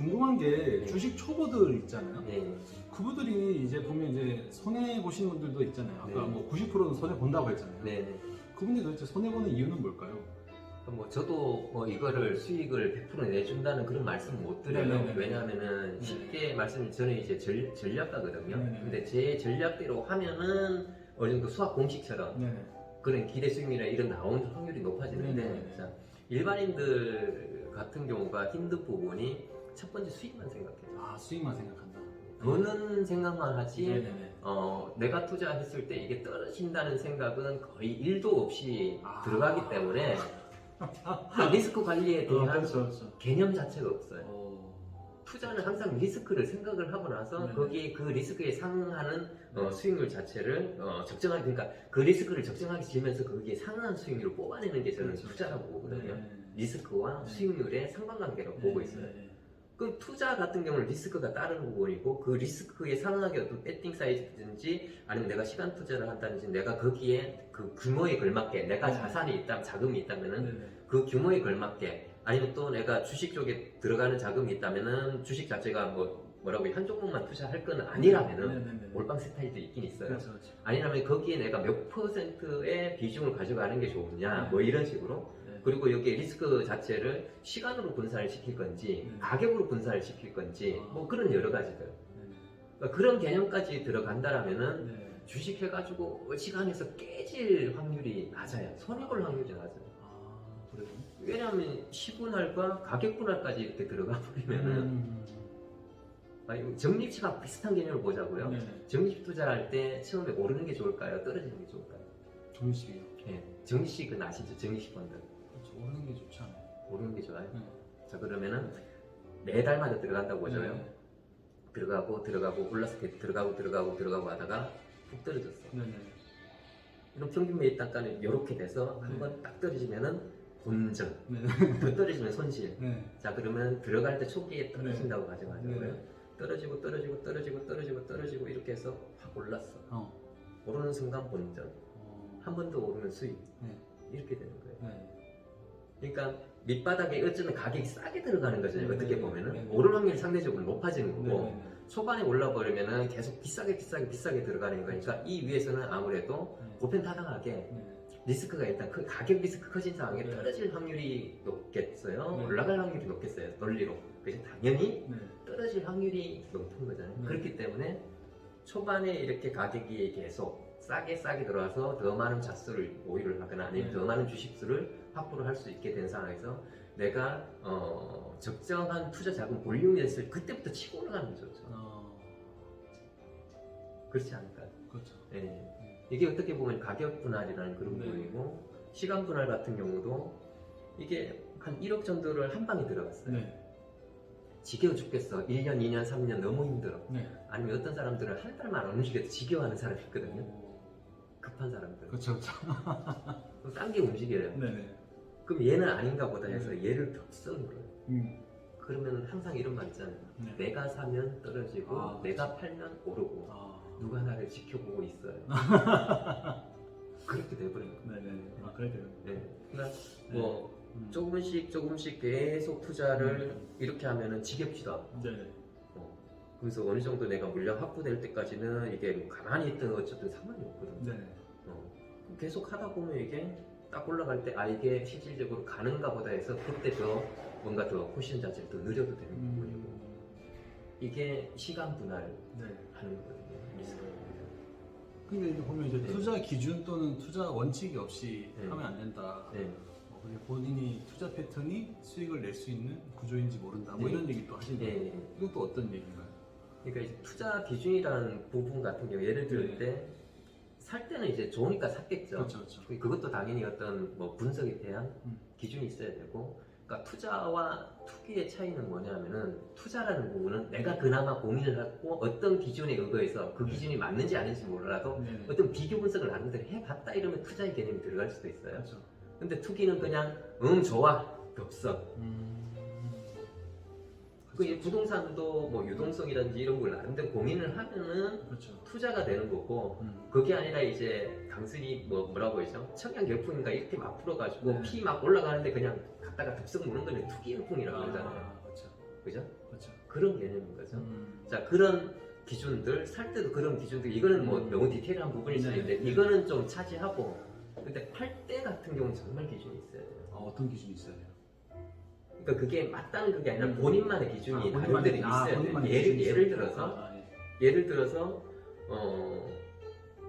궁금한 게 네. 주식 초보들 있잖아요. 네. 그분들이 이제 보면 이제 손해 보시는 분들도 있잖아요. 아까 네. 뭐 90%는 손해 본다고 했잖아요. 네. 그분들이 도대체 손해 보는 이유는 뭘까요? 뭐 저도 뭐 이거를 수익을 100% 내준다는 그런 말씀 못 드려요. 네네네. 왜냐하면은 쉽게 말씀드리면 저는 이제 전략가거든요. 네네. 근데 제 전략대로 하면은 어느 정도 수학 공식처럼 네. 그런 기대 수익률이나 이런 나오는 확률이 높아지는데 네네. 자, 일반인들 같은 경우가 힘든 부분이 첫 번째 수익만 생각해요. 아, 수익만 생각한다. 버는 생각만 하지 네네네. 내가 투자했을 때 이게 떨어진다는 생각은 거의 1도 없이 아. 들어가기 때문에 리스크 관리에 대한 그렇죠. 개념 자체가 없어요. 어... 투자는 항상 리스크를 생각을 하고 나서 네네. 거기에 그 리스크에 상응하는 네. 수익률 자체를 적정하게, 그러니까 그 리스크를 적정하게 지면서 거기에 상응한 수익률을 뽑아내는 게 저는 그렇죠. 투자라고 보거든요. 네. 리스크와 네. 수익률의 상관관계라고 보고 있어요. 네. 그럼 투자 같은 경우는 리스크가 따르는 부분이고 그 리스크에 상응하게 어떤 배팅 사이즈든지 아니면 내가 시간 투자를 한다든지 내가 거기에 그 규모에 걸맞게 내가 네. 자산이 있다면 자금이 있다면은 네네. 그 규모에 걸맞게 아니면 또 내가 주식 쪽에 들어가는 자금이 있다면은 주식 자체가 뭐라고 한 종목만 투자할 건 아니라면은 네네네. 몰빵 스타일도 있긴 있어요. 그렇죠. 아니라면 거기에 내가 몇 %의 비중을 가져가는 게 좋으냐 네. 뭐 이런 식으로. 네. 그리고 여기에 리스크 자체를 시간으로 분산을 시킬 건지 가격으로 분산을 시킬 건지 뭐 그런 여러 가지들. 네네. 그러니까 그런 개념까지 들어간다라면은 네. 주식 해가지고 시간에서 깨질 확률이 낮아요. 손해볼 확률이 낮아요. 아, 그래요? 왜냐하면 시분할과 가격 분할까지 이렇게 들어가 버리면은 적립식하고 비슷한 개념을 보자고요. 네. 적립식 투자할 때 처음에 오르는 게 좋을까요? 떨어지는 게 좋을까요? 종식이요. 예, 적립식은 아시죠? 적립식 펀드 그렇죠. 오르는 게 좋지 않아요? 오르는 게 좋아요. 네. 자 그러면은 매달마다 들어간다고 보죠요. 네. 들어가고 올라서 들어가고 하다가 푹 떨어졌어. 네네. 그럼 평균 매입 단가는 이렇게 돼서 네. 한번 딱 떨어지면은 본전, 네. 더 떨어지면 손실. 네. 자 그러면 들어갈 때 초기에 떨어진다고 가정하자고요. 네. 떨어지고 이렇게 해서 확 올랐어. 어. 오르는 순간 본전, 한 번 더 오르면 수익. 네. 이렇게 되는 거예요. 네. 그러니까 밑바닥에 어쩌면 가격이 싸게 들어가는 거죠. 네. 어떻게 네. 보면은 네. 오를 확률이 상대적으로 높아지는 거고 네. 초반에 올라버리면은 계속 비싸게 들어가는 거니까 이 위에서는 아무래도 네. 보편타당하게 네. 리스크가 일단 가격 리스크 커진 상황에 네. 떨어질 확률이 높겠어요? 네. 올라갈 확률이 높겠어요? 논리로. 그래서 당연히 네. 떨어질 확률이 높은 거잖아요. 네. 그렇기 때문에 초반에 이렇게 가격이 계속 싸게 들어와서 더 많은 자수를 보유를 하거나 아니면 네. 더 많은 주식수를 확보를 할 수 있게 된 상황에서 내가 적정한 투자 자금 볼륨이 됐을 그때부터 치고 올라가는 거죠. 그렇지 않을까요? 그렇죠. 네. 이게 어떻게 보면 가격 분할이라는 그런 네. 부분이고 시간 분할 같은 경우도 이게 한 1억 정도를 한 방에 들어갔어요. 네. 지겨워 죽겠어. 1년, 2년, 3년 너무 힘들어. 네. 아니면 어떤 사람들은 한 달만 안 움직여도 지겨워하는 사람이 있거든요. 급한 사람들. 그렇죠. 그럼 딴 게 움직여요. 네네. 그럼 얘는 아닌가 보다 해서 얘를 덥석 물어요. 음. 그러면 항상 이런 말 있잖아요. 네. 내가 사면 떨어지고 아, 내가 팔면 오르고 아. 누가 나를 지켜보고 있어요. 그렇게 돼버린 거예요. 네네. 아, 그래요. 네. 그러니까 뭐 음. 조금씩 계속 투자를 이렇게 하면은 지겹지도 않고 네네. 그래서 어느 정도 내가 물량 확보될 때까지는 이게 뭐 가만히 있든 어쨌든 상관이 없거든요. 네네. 계속 하다 보면 이게 딱 올라갈 때 이게 실질적으로 가는가 보다 해서 그때 더 뭔가 더 포지션 자체를 더 늘려도 되는 부분이고 이게 시간 분할 네. 하는 거거든요. 근데 이제 보면 이제 네. 투자 기준 또는 투자 원칙이 없이 네. 하면 안 된다. 네. 그리고 본인이 투자 패턴이 수익을 낼 수 있는 구조인지 모른다. 뭐 네. 이런 얘기 또 하시는데 네. 이건 또 어떤 얘기인가요? 그러니까 이제 투자 기준이라는 부분 같은 경우 예를 들 때 살 때는 이제 좋으니까 샀겠죠. 그렇죠, 그렇죠. 그것도 당연히 어떤 뭐 분석에 대한 음. 기준이 있어야 되고, 그러니까 투자와 투기의 차이는 뭐냐면은 투자라는 부분은 내가 그나마 고민을 하고 어떤 기준에 의거해서 그 기준이 맞는지 아닌지 몰라도 네. 어떤 비교 분석을 나름대로 해봤다 이러면 투자의 개념이 들어갈 수도 있어요. 그렇죠. 근데 투기는 그냥 좋아 없어. 그 그렇죠. 부동산도 뭐 유동성이라든지 이런 걸 나름대로 고민을 하면은 그렇죠. 투자가 되는 거고, 그게 아니라 이제 단순히 뭐라고 하죠? 청약열풍인가 이렇게 막 풀어가지고 네. 피 막 올라가는데 그냥 갖다가 덥석 무는 거는 투기열풍이라고 그러잖아요. 그렇죠. 그죠? 그렇죠. 그런 개념인 거죠. 음. 자, 그런 기준들, 살 때도 그런 기준들, 이거는 뭐 너무 디테일한 부분일 수 있는데 네. 이거는 좀 차지하고, 근데 팔 때 같은 경우는 정말 기준이 있어야 돼요. 어떤 기준이 있어야 돼요? 그러니까 그게 맞다는 그게 아니라 본인만의 기준이 본인만의- 나름대로 있어야 돼요. 본인만의 예를, 기준이 예를 있어요. 들어서 예. 예를 들어서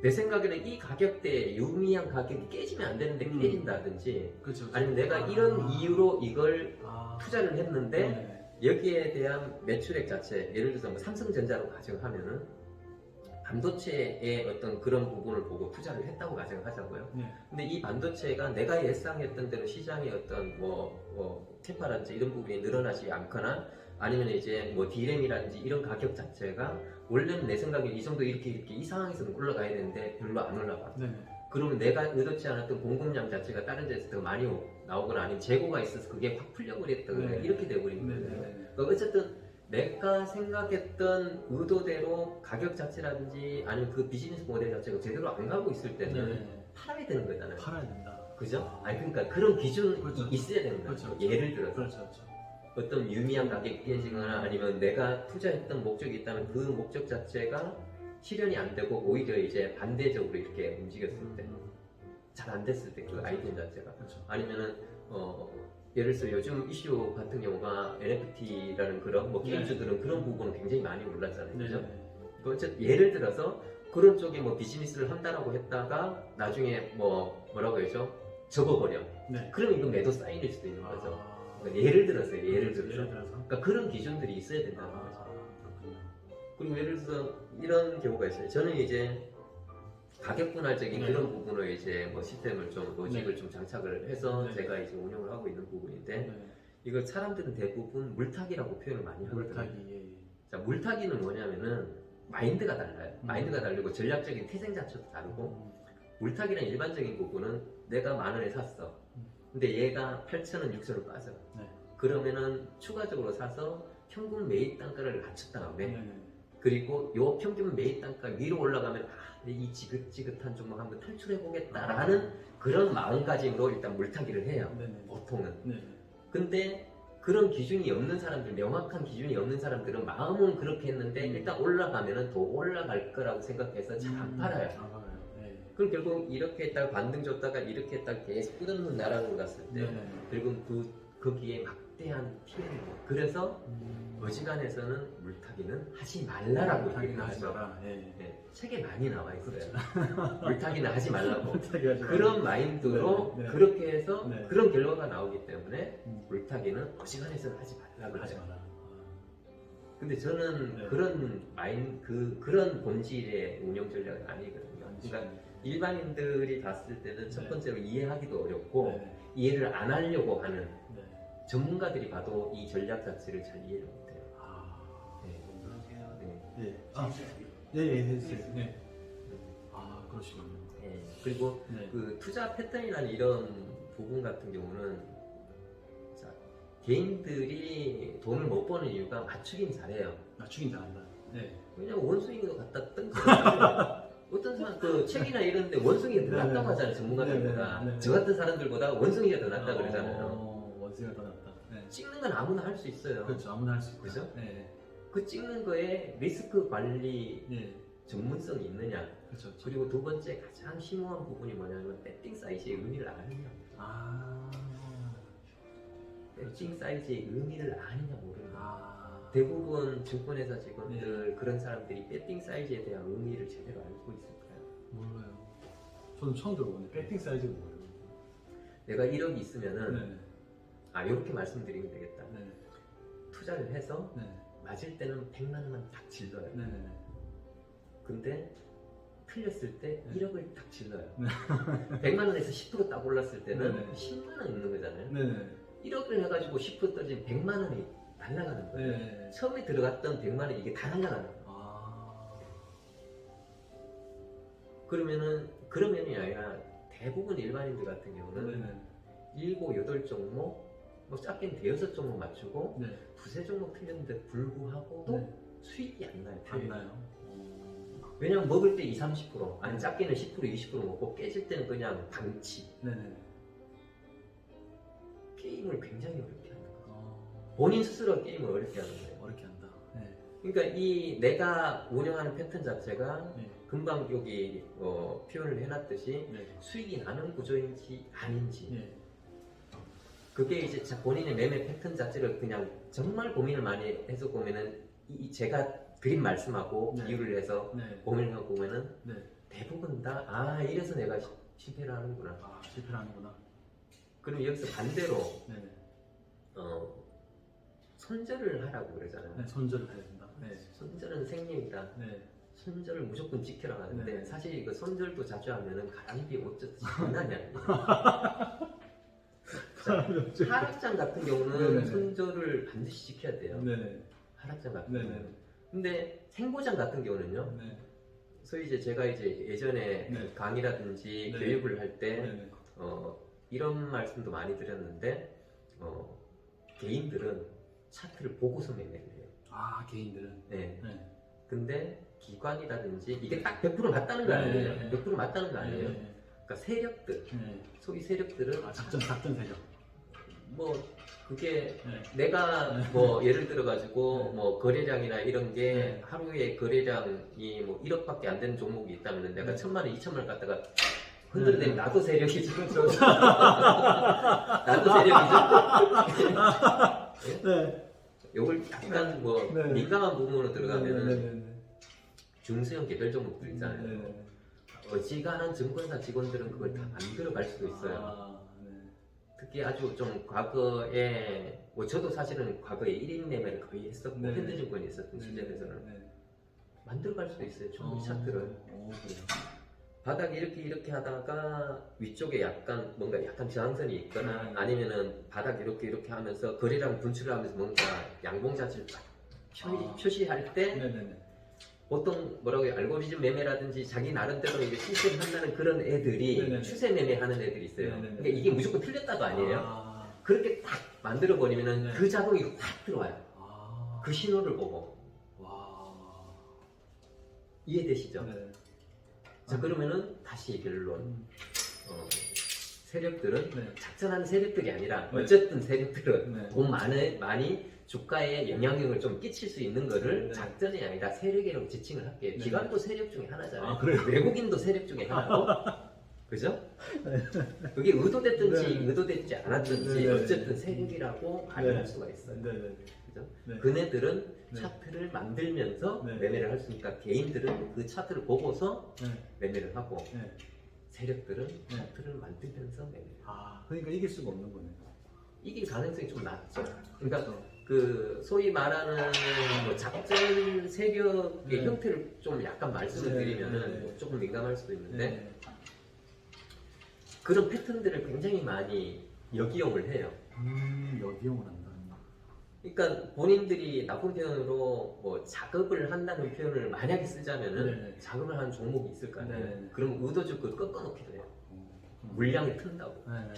내 생각에는 이 가격대에 유미한 가격이 깨지면 안 되는데 깨진다든지, 그렇죠. 아니면 내가 이런 이유로 이걸 투자를 했는데 네. 여기에 대한 매출액 자체, 예를 들어서 뭐 삼성전자로 가정하면은 반도체의 어떤 그런 부분을 보고 투자를 했다고 가정하자고요. 네. 근데 이 반도체가 내가 예상했던 대로 시장의 어떤 뭐 캐파라든지 이런 부분이 늘어나지 않거나, 아니면 이제 뭐 D램이라든지 이런 가격 자체가 원래는 내 생각에 이 정도 이렇게 이 상황에서는 올라가야 되는데 별로 안 올라가. 네. 그러면 내가 의도치 않았던 공급량 자체가 다른 데서 더 많이 나오거나, 아니면 재고가 있어서 그게 확 풀려버렸던 네. 이렇게 돼버린 네. 거예요. 네. 그러니까 어쨌든 내가 생각했던 의도대로 가격 자체라든지 아니면 그 비즈니스 모델 자체가 제대로 안 가고 있을 때는 네. 팔아야 되는 거잖아요. 팔아야 된다. 그죠? 아니 그러니까 그런 기준이 그렇죠. 있어야 되는 거예요. 그렇죠. 예를 들어서 그렇죠. 어떤 유미한 가격이 깨지거나, 아니면 내가 투자했던 목적이 있다면 그 목적 자체가 실현이 안 되고 오히려 이제 반대적으로 이렇게 움직였을 때, 잘 안 됐을 때 그 아이템 자체가, 그렇죠. 아니면은 예를 들어서 요즘 이슈 같은 경우가 NFT라는 그런 뭐 게임주들은 그런 부분은 굉장히 많이 올랐잖아요. 네. 그죠? 어쨌든 예를 들어서 그런 쪽에 뭐 비즈니스를 한다라고 했다가 나중에 뭐라고 해야죠? 접어버려. 네. 그러면 이건 매도 사인일 수도 있는 거죠. 아. 그러니까 예를 들어서 예를 들어서. 그러니까 그런 기준들이 있어야 된다는 거죠. 그렇군요. 그리고 예를 들어서 이런 경우가 있어요. 저는 이제 가격 분할적인 네. 그런 부분을 이제 뭐 시스템을 좀 로직을 네. 좀 장착을 해서 네. 제가 이제 운영을 하고 있는 부분인데, 네. 이걸 사람들은 대부분 물타기라고 표현을 많이 하거든요. 물타기. 예. 자, 물타기는 뭐냐면은 마인드가 달라요. 음. 마인드가 다르고 전략적인 태생 자체도 다르고, 물타기는 일반적인 부분은 내가 10,000원에 샀어. 근데 얘가 8,000원, 6,000원 빠져. 네. 그러면은 추가적으로 사서 평균 매입 단가를 낮춘 다음에, 네. 그리고 요 평균 매입 단가 위로 올라가면 이 지긋지긋한 종목 한번 탈출해 보겠다라는 그런 마음가짐으로 일단 물타기를 해요. 네. 네. 보통은. 네. 근데 그런 기준이 없는 사람들, 명확한 기준이 없는 사람들은 마음은 그렇게 했는데 일단 올라가면은 더 올라갈 거라고 생각해서 잘 안 팔아요. 안 팔아요. 네. 그럼 결국 이렇게 했다가 반등 줬다가 이렇게 했다가 계속 끝없는 나락으로 갔을 때, 네. 결국 거기에 막대한 피해를 입어요. 그래서 어지간해서는 물타기는 하지 말라라고 물타기는 하지 하죠. 마라. 예. 네, 책에 많이 나와 있어요. 물타기는 하지 말라고. 물타기 하지 마라. 그런 마인드로 네, 네. 그렇게 해서 네. 그런 결과가 나오기 때문에 음. 물타기는 어지간해서는 하지 말라고 하지 하죠. 마라. 근데 저는 네. 그런 본질의 운영 전략은 아니거든요. 그러니까 일반인들이 봤을 때는 첫 네. 번째로 이해하기도 어렵고 네. 이해를 안 하려고 하는 네. 전문가들이 봐도 이 전략 자체를 잘 이해를 못해요. 네. 네. 네. 아, 예, 해주세요. 네. 아, 그러시군요. 네. 그리고 네. 그 투자 패턴이라는 이런 부분 같은 경우는, 자, 개인들이 돈을 못 버는 이유가 맞추긴 잘해요. 맞추긴 잘한다. 네. 왜냐면 원숭이도 갖다 뜬 어떤 사람 그 책이나 이런데 원숭이가 더 낫다고 하잖아요. 전문가들보다. 네, 네, 네. 저 같은 사람들보다 원숭이가 더 낫다 그러잖아요. 원숭이가 더 낫다. 네. 찍는 건 아무나 할 수 있어요. 그렇죠. 아무나 할 수 있고. 그죠? 네. 그 찍는 거에 리스크 관리 네. 전문성이 있느냐. 그렇죠. 그리고 두 번째 가장 심오한 부분이 뭐냐면 배팅 사이즈의 의미를 아느냐. 아. 배팅 사이즈의 의미를 아느냐 모르냐. 아. 대부분 증권회사 직원들 그런 사람들이 배팅 사이즈에 대한 의미를 제대로 알고 있을까요? 몰라요. 저는 처음 들어보네. 배팅 사이즈가 뭐예요? 내가 1억이 있으면은 네. 아 이렇게 말씀드리면 되겠다. 네. 투자를 해서 네. 맞을 때는 100만 원만 딱 질러요. 네. 네. 근데 틀렸을 때 네. 1억을 딱 질러요. 100만 원에서 10%딱 올랐을 때는 네. 10만 원 있는 거잖아요. 네. 네. 1억을 해가지고 10% 떨어지면 100만 원이 날아가는 거예요. 네. 처음에 들어갔던 100만 원 이게 다 날아가는 거예요. 아. 그러면이 아니라 대부분 일반인들 같은 경우는 네. 7, 8종목, 뭐 작게는 6종목 맞추고 네. 두세 종목 틀렸는데 불구하고도 네. 수익이 안 나요. 안 나요? 왜냐면 먹을 때 20, 30%, 아니 작게는 10%, 20% 먹고 깨질 때는 그냥 방치. 네네. 게임을 굉장히 어렵게 하는 거예요. 본인 스스로 게임을 어렵게 하는 거예요. 그러니까 이 내가 운영하는 패턴 자체가 네. 금방 여기 표현을 해놨듯이 네. 수익이 나는 구조인지 아닌지 네. 그게 이제 본인의 매매 패턴 자체를 그냥 정말 고민을 많이 해서 보면은 제가 드린 말씀하고 네. 비유를 해서 네. 고민을 하고 보면은 네. 대부분 다 이래서 내가 실패를 하는구나. 아, 실패를 하는구나. 그럼 여기서 반대로 네네. 손절을 하라고 그러잖아요. 네, 손절을 해야 된다. 네. 손절은 생명이다. 네. 손절을 무조건 지키라 하는데 네. 사실 이거 손절도 자주 하면은 가랑비 어쩌듯이 장난이 아니에요. 자, 하락장 같은 경우는 네네네. 손절을 반드시 지켜야 돼요. 네네. 하락장 같은 네네. 경우는. 근데 생보장 같은 경우는요. 네. 소위 이제 제가 이제 예전에 네. 강의라든지 네. 교육을 할 때 네네. 이런 말씀도 많이 드렸는데 개인들은 차트를 보고서 매매를 해요. 아, 개인들은. 네. 네. 근데 기관이라든지 이게 딱 100% 맞다는 거 아니에요. 네. 100% 맞다는 거 아니에요. 네. 그러니까 세력들, 네. 소위 세력들은 아, 작전 세력. 뭐 그게 네. 내가 뭐 예를 들어 가지고 네. 뭐 거래량이나 이런 게 네. 하루에 거래량이 뭐 1억밖에 안 되는 종목이 있다면 내가 네. 1000만 원, 2000만 원 갖다가 흔들대면 네. 나도 세력이지. 나도 세력이죠. 네. 요걸 약간 뭐 네. 민감한 부분으로 들어가면은 네네네. 중소형 개별 종목들 있잖아요. 네네. 어지간한 증권사 직원들은 그걸 다 만들어 갈 수도 있어요. 아, 네. 특히 아주 좀 과거에 뭐 저도 사실은 과거에 1인 매매를 거의 했었고 네. 현대증권에 있었던 시절에서는 네. 만들어 갈 수도 있어요. 충분히 차트를. 그래요. 바닥에 이렇게 하다가 위쪽에 약간 뭔가 약간 저항선이 있거나 네. 아니면은 바닥 이렇게 하면서 거래량 분출을 하면서 뭔가 양봉 자체를 딱 표시할 때 네네네. 보통 뭐라고 해요? 알고리즘 매매라든지 자기 나름대로 이게 실수를 한다는 그런 애들이 네네네. 추세 매매하는 애들이 있어요. 네네네. 그러니까 이게 무조건 틀렸다도 아니에요. 아, 그렇게 딱 만들어 버리면은 네. 그 자동이 확 들어와요. 아. 그 신호를 보고 와. 이해되시죠? 네. 자 그러면은 다시 결론. 음. 세력들은 네. 작전하는 세력들이 아니라 네. 어쨌든 세력들은 네. 돈 많이 주가에 영향력을 좀 끼칠 수 있는 거를 네. 작전이 아니라 세력이라고 지칭을 할게요. 네. 기관도 세력 중에 하나잖아요. 아, 그래요? 외국인도 세력 중에 하나고 그죠? 그게 의도됐든지 네. 의도되지 않았든지 네. 어쨌든 세력이라고 가정할 네. 수가 있어요. 네네. 그죠? 네. 그네들은 네. 차트를 만들면서 네. 매매를 할 수 있으니까 개인들은 그 차트를 보고서 네. 매매를 하고 네. 세력들은 차트를 만들면서 매매를 해요. 아, 그러니까 이길 수가 없는 거네요. 이길 가능성이 좀 낮죠. 그러니까 그렇죠. 그 소위 말하는 뭐 작전 세력의 네. 형태를 좀 약간 말씀을 네. 드리면은 네. 조금 민감할 수도 있는데 네. 그런 패턴들을 굉장히 많이 역이용을 해요. 역이용을 한다. 그러니까 본인들이 나쁜 표현으로 뭐 작업을 한다는 표현을 만약에 쓰자면은 네. 작업을 하는 종목이 있을 거 아니에요. 네. 그럼 의도적으로 꺾어놓기도 해요. 물량이 튼다고. 네.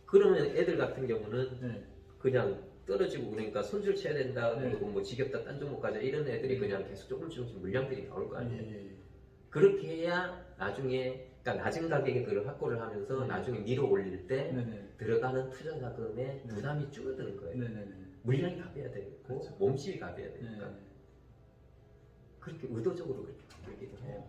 그러면 애들 같은 경우는 네. 그냥 떨어지고 그러니까 손절 쳐야 된다 네. 그리고 뭐 지겹다 딴 종목 가자 이런 애들이 그냥 계속 조금씩 물량들이 나올 거 아니에요. 예. 그렇게 해야 나중에 그러니까 낮은 가격에 그걸 확보를 하면서 네. 나중에 밀어 올릴 때 네네. 들어가는 투자 자금의 네. 부담이 줄어드는 거예요. 네네네. 물량이 가벼야 되고 그렇죠. 몸집이 가벼야 되니까 네. 그렇게 의도적으로 그렇게 만들기도 해요.